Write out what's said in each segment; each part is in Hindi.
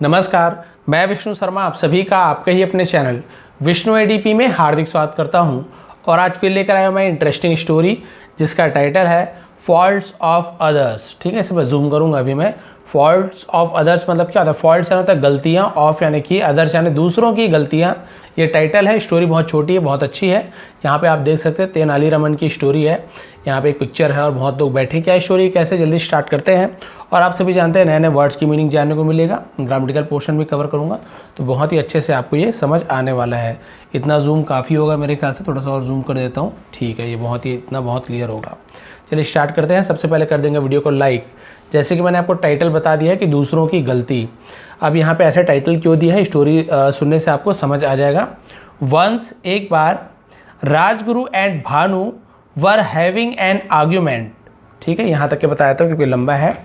नमस्कार, मैं विष्णु शर्मा आप सभी का आपके ही अपने चैनल विष्णु एडीपी में हार्दिक स्वागत करता हूं। और आज फिर लेकर आया मैं इंटरेस्टिंग स्टोरी जिसका टाइटल है फॉल्ट्स ऑफ अदर्स। ठीक है, इसे मैं जूम करूंगा अभी मैं। फॉल्ट्स ऑफ अदर्स मतलब क्या होता है? फॉल्ट्स यानी होता है गलतियाँ, ऑफ यानी कि अदर्स यानी दूसरों की गलतियाँ। ये टाइटल है। स्टोरी बहुत छोटी है, बहुत अच्छी है। यहाँ पे आप देख सकते हैं तेनालीरामन की स्टोरी है। यहाँ पे एक पिक्चर है और बहुत लोग बैठे। क्या स्टोरी कैसे, जल्दी स्टार्ट करते हैं। और आप सभी जानते हैं नए नए वर्ड्स की मीनिंग जानने को मिलेगा। ग्रामेटिकल पोर्शन भी कवर करूँगा तो बहुत ही अच्छे से आपको ये समझ आने वाला है। इतना जूम काफ़ी होगा मेरे ख्याल से, थोड़ा सा और जूम कर देता हूँ। ठीक है, ये बहुत क्लियर होगा। चलिए स्टार्ट करते हैं। सबसे पहले कर देंगे वीडियो को लाइक। जैसे कि मैंने आपको टाइटल बता दिया है कि दूसरों की गलती। अब यहाँ पे ऐसा टाइटल क्यों दिया है, स्टोरी सुनने से आपको समझ आ जाएगा। वंस एक बार Rajguru and Bhanu were having an argument. ठीक है, यहाँ तक के बताया था क्योंकि लंबा है।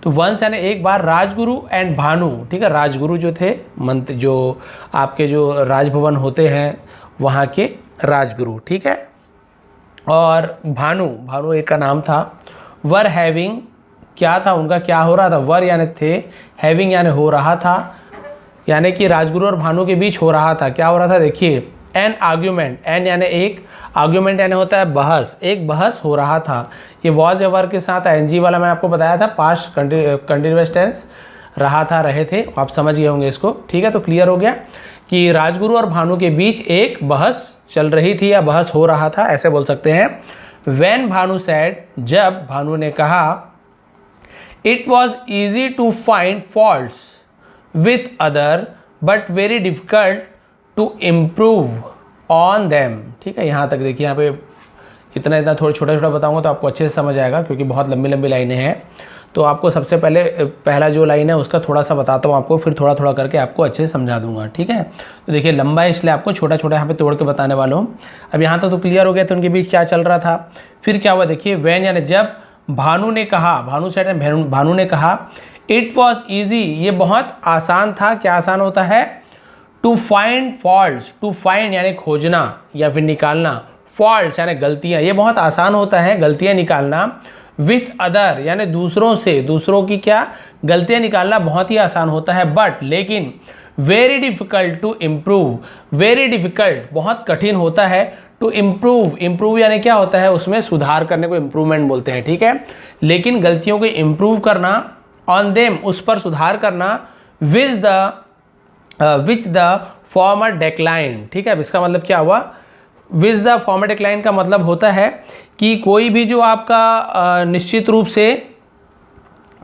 तो वंस यानी एक बार राजगुरु एंड भानु। ठीक है, राजगुरु जो थे मंत्र, जो आपके जो राजभवन होते हैं वहाँ के राजगुरु। ठीक है, और भानु एक का नाम था। वर हैविंग क्या था उनका, क्या हो रहा था? वर यानी थे, हैविंग यानी हो रहा था, यानी कि राजगुरु और भानु के बीच हो रहा था। क्या हो रहा था? देखिए, एन आर्ग्यूमेंट, एन यानी एक, आर्ग्यूमेंट यानी होता है बहस, एक बहस हो रहा था। ये वॉज या वर के साथ एनजी वाला मैंने आपको बताया था, पास्ट कंटिन्यूअस टेंस रहा था, रहे थे, आप समझ गए होंगे इसको। ठीक है, तो क्लियर हो गया कि राजगुरु और भानु के बीच एक बहस चल रही थी या बहस हो रहा था, ऐसे बोल सकते हैं। व्हेन भानु सेड, जब भानु ने कहा, it was easy to find faults with other but very difficult to improve on them. ठीक है, यहाँ तक देखिए, यहाँ पे इतना थोड़ा छोटा बताऊंगा तो आपको अच्छे से समझ आएगा क्योंकि बहुत लंबी लाइनें हैं। तो आपको सबसे पहले पहला जो लाइन है उसका थोड़ा सा बताता हूँ आपको, फिर थोड़ा करके आपको अच्छे से समझा दूंगा। ठीक है, तो देखिए लंबा है इसलिए आपको छोटा यहाँ पे तोड़ के बताने वाला हूँ। अब यहाँ तक तो क्लियर हो गया तो उनके बीच क्या चल रहा था। फिर क्या हुआ देखिए, व्हेन यानी जब भानु ने कहा, भानु ने कहा, इट वॉज ईजी, ये बहुत आसान था। क्या आसान होता है? To find faults, to find यानी खोजना या फिर निकालना, फॉल्ट्स यानी गलतियां, ये बहुत आसान होता है गलतियां निकालना। विथ अदर यानी दूसरों से, दूसरों की क्या गलतियां निकालना बहुत ही आसान होता है। बट लेकिन very difficult to improve, very difficult बहुत कठिन होता है। टू इम्प्रूव, इम्प्रूव यानी क्या होता है? उसमें सुधार करने को इम्प्रूवमेंट बोलते हैं। ठीक है, लेकिन गलतियों को इम्प्रूव करना, ऑन देम उस पर सुधार करना, विच द फॉर्मर डेक्लाइन। ठीक है, अब इसका मतलब क्या हुआ? विच द फॉर्मर डेक्लाइन का मतलब होता है कि कोई भी जो आपका निश्चित रूप से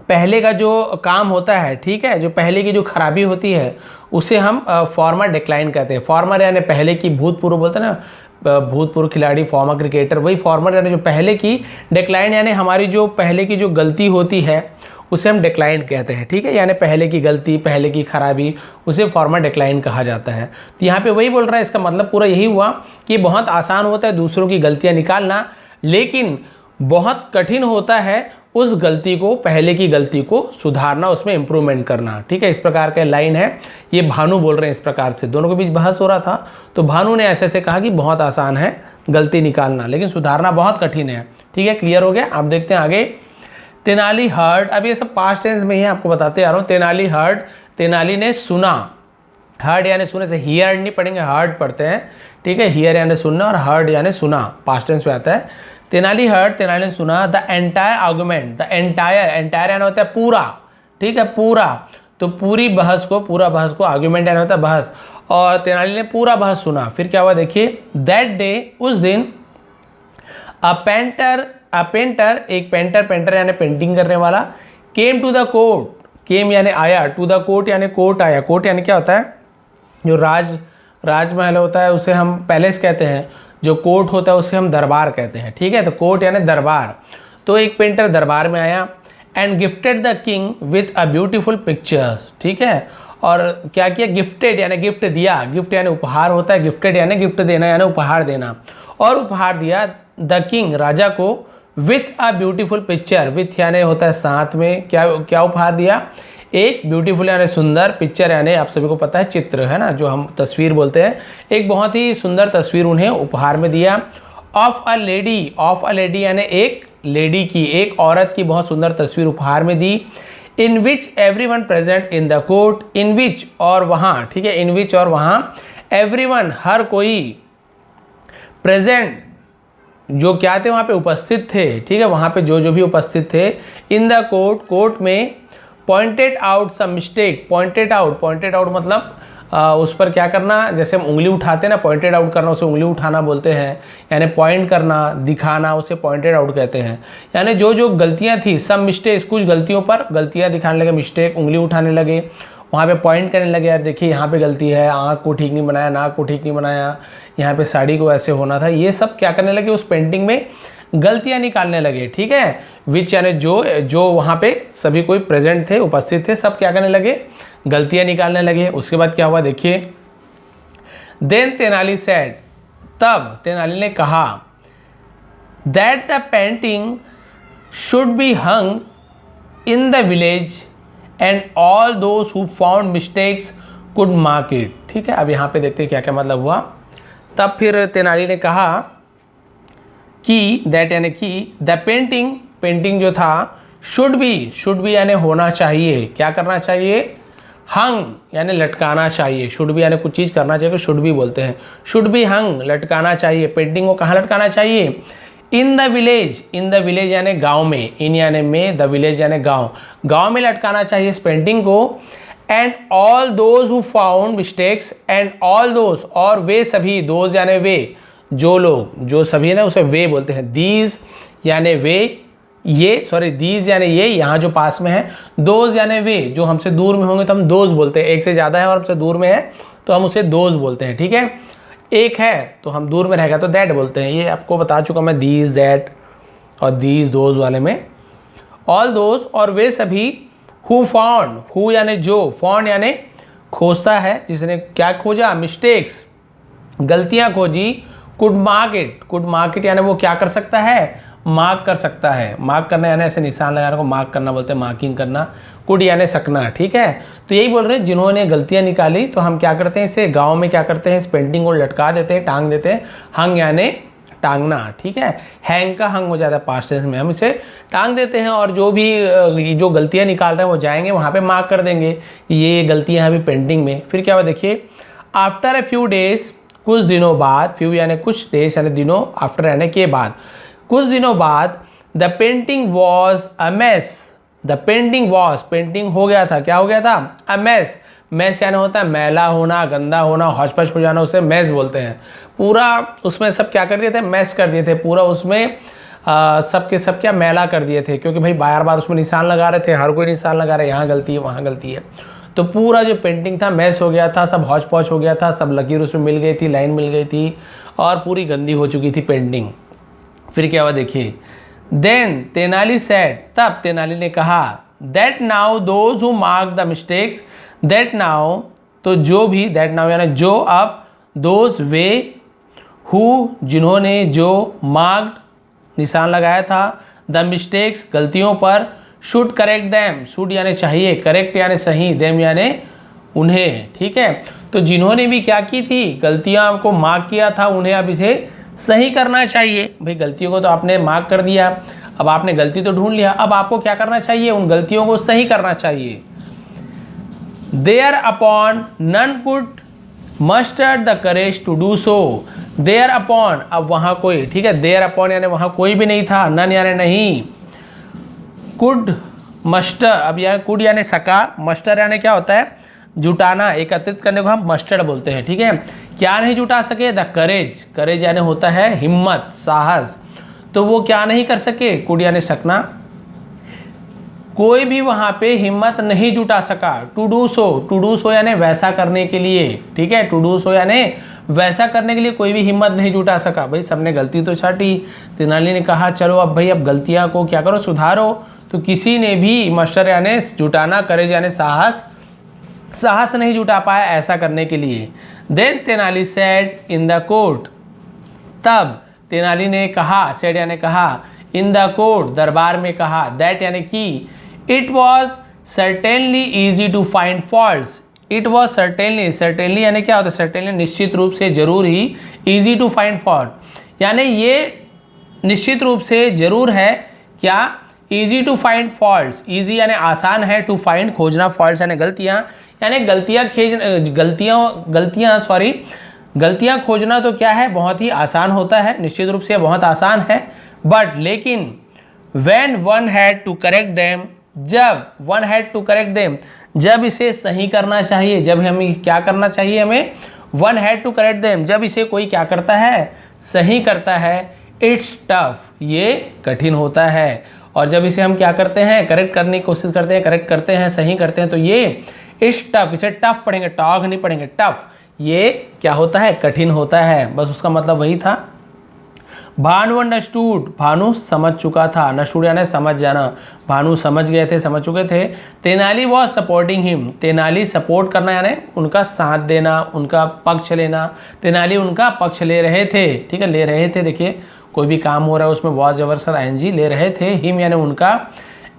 पहले का जो काम होता है, ठीक है, जो पहले की जो खराबी होती है उसे हम फॉर्मर डेक्लाइन कहते हैं। फॉर्मर यानी पहले की, भूतपूर्व बोलते हैं ना, भूतपूर्व खिलाड़ी, फॉर्मर क्रिकेटर, वही फॉर्मर यानी जो पहले की। डेक्लाइन यानी हमारी जो पहले की जो गलती होती है उसे हम डेक्लाइन कहते हैं। ठीक है, यानी पहले की गलती, पहले की खराबी, उसे फॉर्मर डेक्लाइन कहा जाता है। तो यहाँ पे वही बोल रहा है, इसका मतलब पूरा यही हुआ कि बहुत आसान होता है दूसरों की गलतियाँ निकालना, लेकिन बहुत कठिन होता है उस गलती को, पहले की गलती को सुधारना, उसमें इंप्रूवमेंट करना। ठीक है, इस प्रकार का लाइन है। ये भानु बोल रहे हैं इस प्रकार से, दोनों के बीच बहस हो रहा था तो भानु ने ऐसे कहा कि बहुत आसान है गलती निकालना लेकिन सुधारना बहुत कठिन है। ठीक है, क्लियर हो गया। आप देखते हैं आगे। तेनाली हर्ड, अब ये सब पास्ट टेंस में ही आपको बताते आ रहा हूँ। तेनाली हर्ड, तेनाली ने सुना। हर्ड यानी सुने से, हियर नहीं पढ़ेंगे, हर्ड पढ़ते हैं। ठीक है, हियर यानी सुनना और हर्ड यानी सुना, पास्ट टेंस में आता है। तेनाली हर्ड, तेनाली ने सुना। The entire argument, the entire यानी होता है पूरा। ठीक है, पूरा, तो पूरी बहस को, पूरा बहस को, आर्गुमेंट यानी होता है बहस, और तेनाली ने पूरा बहस सुना। फिर क्या हुआ देखिए, दैट डे, उस दिन, अ पेंटर, एक पेंटर यानी पेंटिंग करने वाला, केम टू द कोर्ट, केम यानी आया, टू द कोर्ट यानी कोर्ट आया। कोर्ट यानी क्या होता है? जो राजमहल होता है उसे हम पैलेस कहते हैं, जो कोर्ट होता है उसे हम दरबार कहते हैं। ठीक है, तो कोर्ट यानी दरबार। तो एक पेंटर दरबार में आया, and gifted the king with a beautiful pictures. ठीक है, और क्या किया? गिफ्टेड यानी गिफ्ट दिया, गिफ्ट यानी उपहार होता है, गिफ्टेड यानी गिफ्ट देना यानी उपहार देना, और उपहार दिया द किंग, राजा को, with a beautiful picture, with यानी होता है साथ में, क्या उपहार दिया? एक ब्यूटीफुल यानी सुंदर, पिक्चर यानी आप सभी को पता है चित्र, है ना, जो हम तस्वीर बोलते हैं। एक बहुत ही सुंदर तस्वीर उन्हें उपहार में दिया। Of a lady, of a lady यानी एक लेडी की, एक औरत की बहुत सुंदर तस्वीर उपहार में दी। In which everyone present in the court, in which और वहाँ, ठीक है, इन विच और वहाँ, एवरीवन हर कोई, प्रेजेंट जो क्या थे वहाँ पे उपस्थित थे, ठीक है, वहाँ पे जो जो भी उपस्थित थे, इन द कोर्ट कोर्ट में, pointed out some mistake, pointed out मतलब उस पर क्या करना, जैसे हम उंगली उठाते हैं ना, पॉइंटेड आउट करना उसे उंगली उठाना बोलते हैं, यानी पॉइंट करना, दिखाना, उसे पॉइंटेड आउट कहते हैं। यानी जो जो गलतियां थी, सम मिस्टेक्स, कुछ गलतियों पर गलतियां दिखाने लगे, मिस्टेक, उंगली उठाने लगे, वहाँ पे पॉइंट करने लगे, यार देखिए यहाँ पे गलती है, आँख को ठीक नहीं बनाया, नाक को ठीक नहीं बनाया, यहाँ पे साड़ी को ऐसे होना था, ये सब क्या करने लगे, उस पेंटिंग में गलतियाँ निकालने लगे, ठीक है। विच यानी जो वहाँ पे सभी कोई प्रेजेंट थे, उपस्थित थे, सब क्या करने लगे, गलतियाँ निकालने लगे। उसके बाद क्या हुआ देखिए, देन तेनाली सेड, तब तेनाली ने कहा, that the painting should be hung in the village and all those who found mistakes could mark it, ठीक है। अब यहाँ पे देखते हैं क्या क्या मतलब हुआ। तब फिर तेनाली ने कहा कि दैट यानी कि द पेंटिंग जो था, शुड बी यानी होना चाहिए, क्या करना चाहिए, हंग यानी लटकाना चाहिए, शुड बी यानी कुछ चीज़ करना चाहिए, शुड बी बोलते हैं, शुड बी हंग लटकाना चाहिए, पेंटिंग को कहाँ लटकाना चाहिए, इन द विलेज यानी गांव में, इन यानी में, द विलेज यानी गांव में लटकाना चाहिए इस पेंटिंग को। And all those who found mistakes, and all those और वे सभी, दोज यानी वे, जो लोग, जो सभी ना उसे वे बोलते हैं, दीज यानी वे, ये सॉरी दीज यानी ये, यहाँ जो पास में है, दोज यानी वे, जो हमसे दूर में होंगे तो हम दोज बोलते हैं, एक से ज़्यादा है और हमसे दूर में है तो हम उसे दोज बोलते हैं, ठीक है। एक है तो हम दूर में रहेगा तो दैट बोलते हैं, ये आपको बता चुका मैं, दीज, दैट और दीज, दोज वाले में। ऑल दोज और वे सभी, हु फाउंड, हु यानी जो, फाउंड यानी खोजता है, जिसने क्या खोजा, मिस्टेक्स गलतियाँ खोजी, कुड मार्क इट यानी वो क्या कर सकता है, मार्क कर सकता है, मार्क करना यानी ऐसे निशान लगाने को मार्क करना बोलते हैं, मार्किंग करना, कुड यानी सकना, ठीक है। तो यही बोल रहे हैं, जिन्होंने गलतियां निकाली तो हम क्या करते हैं, इसे गांव में क्या करते हैं, इस पेंटिंग को लटका देते हैं, टांग देते हैं, हंग यानी टांगना, ठीक है, हैंग का हंग हो जाता है पास्ट टेंस में, हम इसे टांग देते हैं और जो भी जो गलतियाँ निकाल रहे हैं वो जाएंगे वहाँ पर मार्क कर देंगे, ये गलतियाँ हैं अभी पेंटिंग में। फिर क्या हुआ देखिए, आफ्टर ए फ्यू डेज, कुछ दिनों बाद, फ्यू यानी कुछ, डेज यानी दिनों, आफ्टर यानी के बाद, कुछ दिनों बाद, the painting was a mess, the painting was, painting हो गया था, क्या हो गया था, अ मेस, मेस यानी होता है मैला होना, गंदा होना, हौच पौच हो जाना, उसे मेस बोलते हैं। पूरा उसमें सब क्या कर दिए थे, मेस कर दिए थे, पूरा उसमें सब के सब क्या मैला कर दिए थे, क्योंकि भाई बार बार उसमें निशान लगा रहे थे, हर कोई निशान लगा रहे, यहाँ गलती है वहाँ गलती है, तो पूरा जो पेंटिंग था मैस हो गया था, सब हौच पौच हो गया था, सब लकीर उसमें मिल गई थी, लाइन मिल गई थी और पूरी गंदी हो चुकी थी पेंटिंग। फिर क्या हुआ देखिए, देन तेनाली सेड, तब तेनाली ने कहा, that now those who mark the mistakes, that now तो जो भी, दैट नाउ यानी जो, अब, दोज वे, हु जिन्होंने, जो, मार्क्ड निशान लगाया था, द मिस्टेक्स गलतियों पर, शुड करेक्ट दैम, शुड यानी चाहिए, करेक्ट यानी सही, देम यानी उन्हें, ठीक है। तो जिन्होंने भी क्या की थी, गलतियां को मार्क किया था, उन्हें अब इसे सही करना चाहिए। भाई गलतियों को तो आपने मार्क कर दिया, अब आपने गलती तो ढूंढ लिया, अब आपको क्या करना चाहिए, उन गलतियों को सही करना चाहिए। Thereupon none could muster the courage to do so, thereupon, अब वहाँ कोई, ठीक है, देयर अपॉन यानी वहाँ कोई भी नहीं था, नन यानी नहीं, कुड मस्टर, अब यार कुड यानी सका, मस्टर यानी क्या होता है, जुटाना, एकत्रित करने को हम मस्टर्ड बोलते हैं, ठीक है। क्या नहीं जुटा सके, द करेज, करेज यानी होता है हिम्मत, साहस, तो वो क्या नहीं कर सके, कुड यानी सकना, कोई भी वहां पे हिम्मत नहीं जुटा सका, टू डू सो यानी वैसा करने के लिए, ठीक है, टू डू सो यानी वैसा करने के लिए कोई भी हिम्मत नहीं जुटा सका। भाई सबने गलती तो छाटी, तेनाली ने कहा चलो अब भाई अब गलतियां को क्या करो, सुधारो, तो किसी ने भी, मस्टर यानी जुटाना, करेज यानी साहस नहीं जुटा पाया ऐसा करने के लिए। Then Tenali said in the court, तब तेनाली ने कहा, सेड यानी कहा, इन द कोर्ट दरबार में कहा, दैट यानी कि, it was certainly easy to find faults, it was certainly यानी क्या होता है, सर्टेनली निश्चित रूप से, जरूर ही, ईजी टू फाइंड फॉल्ट यानी ये निश्चित रूप से जरूर है, क्या easy to find faults, easy यानी आसान है, टू फाइंड खोजना, फॉल्ट्स यानी गलतियाँ, यानी गलतियाँ खोजना तो क्या है, बहुत ही आसान होता है, निश्चित रूप से बहुत आसान है। बट लेकिन when one had to correct them, जब one had to correct them, जब इसे सही करना चाहिए, जब हमें क्या करना चाहिए, हमें one had to correct them, जब इसे कोई क्या करता है, सही करता है, it's tough, ये कठिन होता है। और जब इसे हम क्या करते हैं, करेक्ट करने की कोशिश करते हैं, करेक्ट करते हैं, सही करते हैं, तो ये it's tough, इसे टफ पढ़ेंगे, टॉग नहीं पढ़ेंगे, टफ, ये क्या होता है, कठिन होता है, बस उसका मतलब वही था। भानु अंडरस्टूड, भानु समझ चुका था, अंडरस्टूड यानी समझ जाना, भानु समझ गए थे, समझ चुके थे। Tenali was supporting him, Tenali support करना यानी उनका साथ देना, उनका पक्ष लेना, तेनाली उनका पक्ष ले रहे थे, ठीक है, ले रहे थे, देखिए कोई भी काम हो रहा है उसमें वॉज जबर सर आईएनजी ले रहे थे, हिम यानी उनका।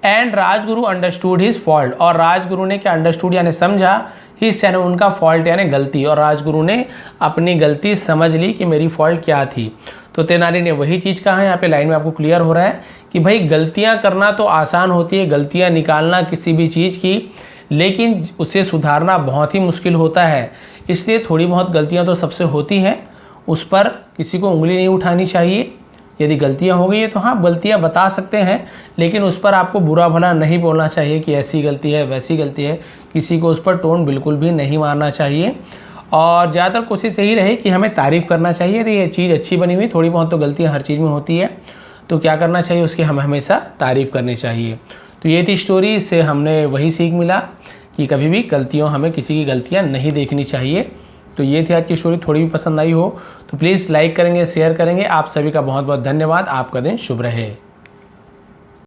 And Rajguru understood his fault, और राजगुरु ने क्या अंडरस्टूड यानी समझा, हिज यानी उनका, फॉल्ट यानी गलती, और राजगुरु ने अपनी गलती समझ ली कि मेरी फॉल्ट क्या थी। तो तेनाली ने वही चीज़ कहा है, यहाँ पे लाइन में आपको क्लियर हो रहा है कि भाई गलतियाँ करना तो आसान होती है, गलतियाँ निकालना किसी भी चीज़ की, लेकिन उसे सुधारना बहुत ही मुश्किल होता है। इसलिए थोड़ी बहुत गलतियाँ तो सबसे होती हैं, उस पर किसी को उंगली नहीं उठानी चाहिए। यदि गलतियाँ हो गई है तो हाँ, गलतियाँ बता सकते हैं, लेकिन उस पर आपको बुरा भला नहीं बोलना चाहिए कि ऐसी गलती है, वैसी गलती है, किसी को उस पर टोन बिल्कुल भी नहीं मारना चाहिए। और ज़्यादातर कोशिश यही रहे कि हमें तारीफ़ करना चाहिए, तो ये चीज़ अच्छी बनी हुई, थोड़ी बहुत तो गलतियाँ हर चीज़ में होती है, तो क्या करना चाहिए, उसकी हमें हमेशा तारीफ़ करनी चाहिए। तो ये थी स्टोरी, इससे हमने वही सीख मिला कि कभी भी हमें किसी की गलतियाँ नहीं देखनी चाहिए। तो ये थी आज की स्टोरी, थोड़ी भी पसंद आई हो तो प्लीज़ लाइक करेंगे, शेयर करेंगे। आप सभी का बहुत बहुत धन्यवाद, आपका दिन शुभ रहे।